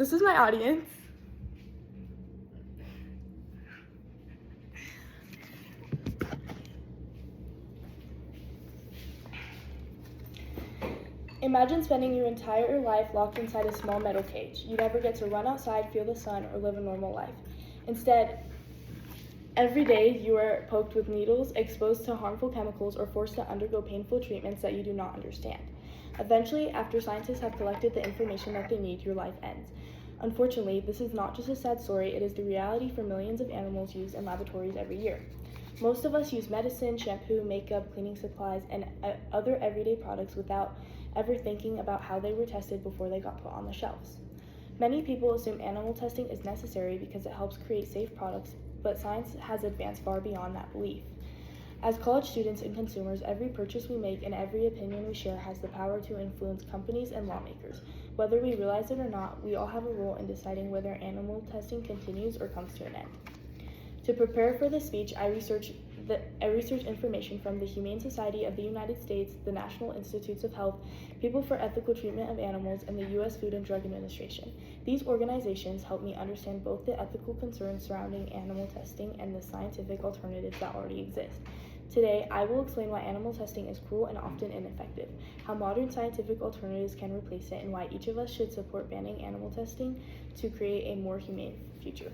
This is my audience. Imagine spending your entire life locked inside a small metal cage. You never get to run outside, feel the sun, or live a normal life. Instead, every day you are poked with needles, exposed to harmful chemicals, or forced to undergo painful treatments that you do not understand. Eventually, after scientists have collected the information that they need, your life ends. Unfortunately, this is not just a sad story, it is the reality for millions of animals used in laboratories every year. Most of us use medicine, shampoo, makeup, cleaning supplies, and other everyday products without ever thinking about how they were tested before they got put on the shelves. Many people assume animal testing is necessary because it helps create safe products, but science has advanced far beyond that belief. As college students and consumers, every purchase we make and every opinion we share has the power to influence companies and lawmakers. Whether we realize it or not, we all have a role in deciding whether animal testing continues or comes to an end. To prepare for this speech, I researched information from the Humane Society of the United States, the National Institutes of Health, People for Ethical Treatment of Animals, and the U.S. Food and Drug Administration. These organizations help me understand both the ethical concerns surrounding animal testing and the scientific alternatives that already exist. Today, I will explain why animal testing is cruel and often ineffective, how modern scientific alternatives can replace it, and why each of us should support banning animal testing to create a more humane future.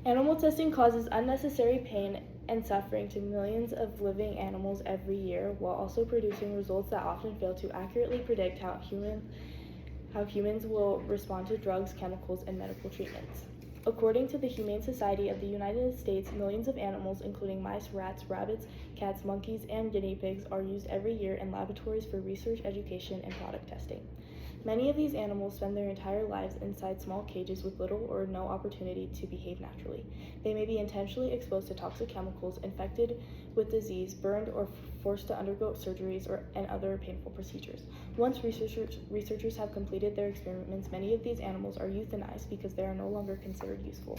Animal testing causes unnecessary pain and suffering to millions of living animals every year, while also producing results that often fail to accurately predict how humans will respond to drugs, chemicals, and medical treatments. According to the Humane Society of the United States, millions of animals, including mice, rats, rabbits, cats, monkeys, and guinea pigs, are used every year in laboratories for research, education, and product testing. Many of these animals spend their entire lives inside small cages with little or no opportunity to behave naturally. They may be intentionally exposed to toxic chemicals, infected with disease, burned, or forced to undergo surgeries and other painful procedures. Once researchers have completed their experiments, many of these animals are euthanized because they are no longer considered useful.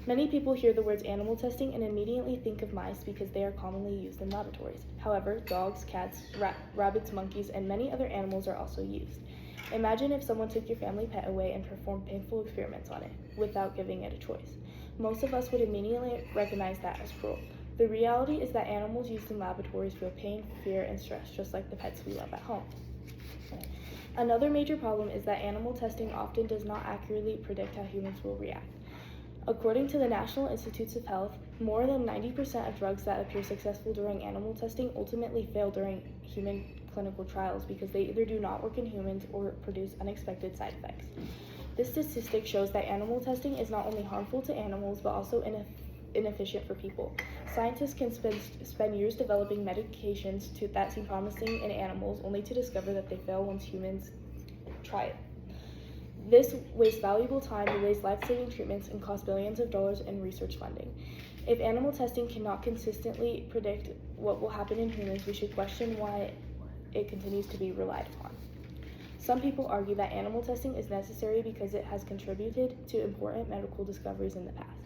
Many people hear the words animal testing and immediately think of mice because they are commonly used in laboratories. However, dogs, cats, rabbits, monkeys, and many other animals are also used. Imagine if someone took your family pet away and performed painful experiments on it without giving it a choice. Most of us would immediately recognize that as cruel. The reality is that animals used in laboratories feel pain, fear, and stress just like the pets we love at home. Another major problem is that animal testing often does not accurately predict how humans will react. According to the National Institutes of Health, more than 90% of drugs that appear successful during animal testing ultimately fail during human clinical trials because they either do not work in humans or produce unexpected side effects. This statistic shows that animal testing is not only harmful to animals but also inefficient for people. Scientists can spend years developing medications that seem promising in animals only to discover that they fail once humans try it. This wastes valuable time, delays life-saving treatments, and costs billions of dollars in research funding. If animal testing cannot consistently predict what will happen in humans, we should question why it continues to be relied upon. Some people argue that animal testing is necessary because it has contributed to important medical discoveries in the past.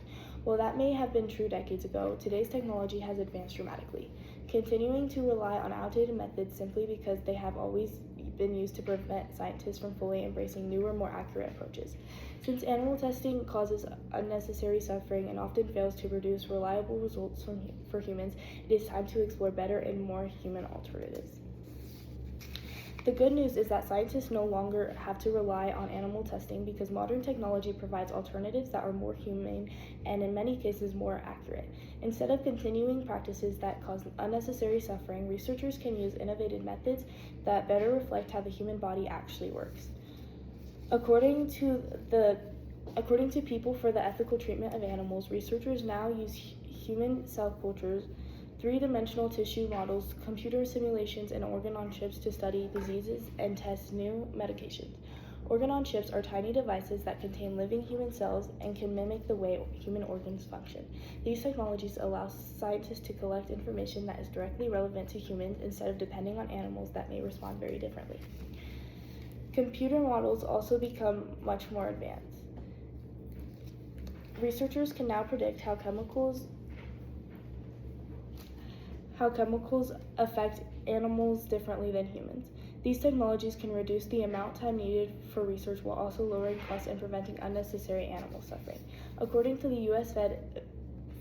While that may have been true decades ago, today's technology has advanced dramatically. Continuing to rely on outdated methods simply because they have always been used to prevent scientists from fully embracing newer, more accurate approaches. Since animal testing causes unnecessary suffering and often fails to produce reliable results for humans, it is time to explore better and more human alternatives. The good news is that scientists no longer have to rely on animal testing because modern technology provides alternatives that are more humane and in many cases more accurate. Instead of continuing practices that cause unnecessary suffering, researchers can use innovative methods that better reflect how the human body actually works. According to People for the Ethical Treatment of Animals, researchers now use human cell cultures, three-dimensional tissue models, computer simulations, and organ-on-chips to study diseases and test new medications. Organ-on-chips are tiny devices that contain living human cells and can mimic the way human organs function. These technologies allow scientists to collect information that is directly relevant to humans instead of depending on animals that may respond very differently. Computer models also become much more advanced. Researchers can now predict how chemicals affect animals differently than humans. These technologies can reduce the amount of time needed for research while also lowering costs and preventing unnecessary animal suffering. According to the U.S.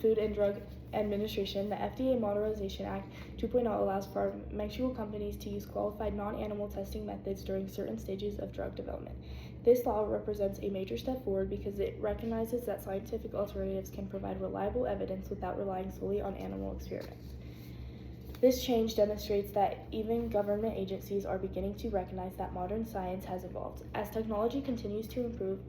Food and Drug Administration, the FDA Modernization Act 2.0 allows pharmaceutical companies to use qualified non-animal testing methods during certain stages of drug development. This law represents a major step forward because it recognizes that scientific alternatives can provide reliable evidence without relying solely on animal experiments. This change demonstrates that even government agencies are beginning to recognize that modern science has evolved. As technology continues to improve,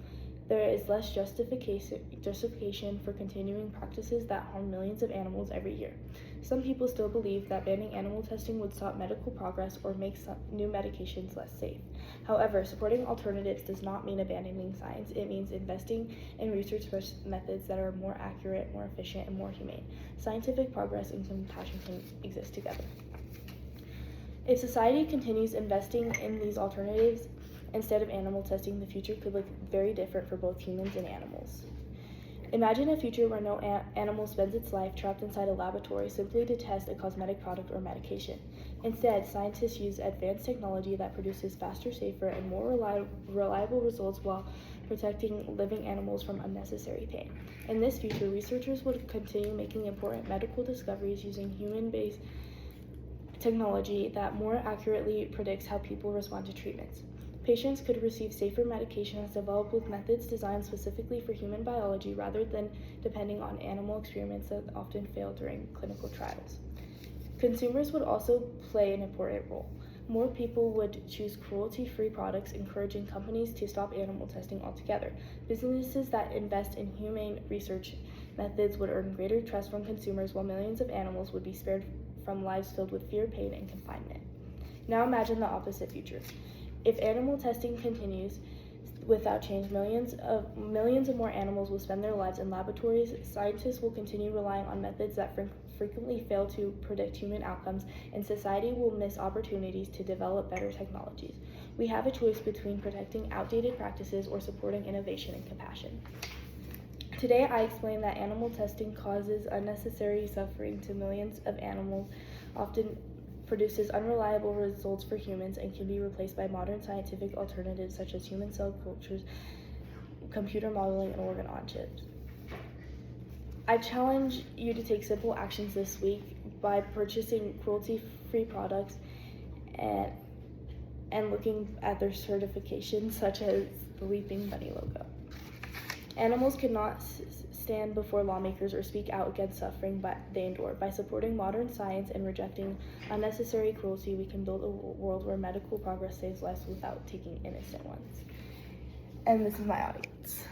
there is less justification for continuing practices that harm millions of animals every year. Some people still believe that banning animal testing would stop medical progress or make some new medications less safe. However, supporting alternatives does not mean abandoning science. It means investing in research methods that are more accurate, more efficient, and more humane. Scientific progress and compassion can exist together. If society continues investing in these alternatives instead of animal testing, the future could look very different for both humans and animals. Imagine a future where no animal spends its life trapped inside a laboratory simply to test a cosmetic product or medication. Instead, scientists use advanced technology that produces faster, safer, and more reliable results while protecting living animals from unnecessary pain. In this future, researchers would continue making important medical discoveries using human-based technology that more accurately predicts how people respond to treatments. Patients could receive safer medications developed with methods designed specifically for human biology rather than depending on animal experiments that often fail during clinical trials. Consumers would also play an important role. More people would choose cruelty-free products, encouraging companies to stop animal testing altogether. Businesses that invest in humane research methods would earn greater trust from consumers, while millions of animals would be spared from lives filled with fear, pain, and confinement. Now imagine the opposite future. If animal testing continues without change, millions of more animals will spend their lives in laboratories. Scientists will continue relying on methods that frequently fail to predict human outcomes, and society will miss opportunities to develop better technologies. We have a choice between protecting outdated practices or supporting innovation and compassion. Today, I explained that animal testing causes unnecessary suffering to millions of animals, often produces unreliable results for humans, and can be replaced by modern scientific alternatives such as human cell cultures, computer modeling, and organ-on-chips. I challenge you to take simple actions this week by purchasing cruelty-free products and looking at their certifications, such as the Leaping Bunny logo. Animals cannot stand before lawmakers or speak out against suffering they endure. By supporting modern science and rejecting unnecessary cruelty, we can build a world where medical progress saves lives without taking innocent ones. And this is my audience.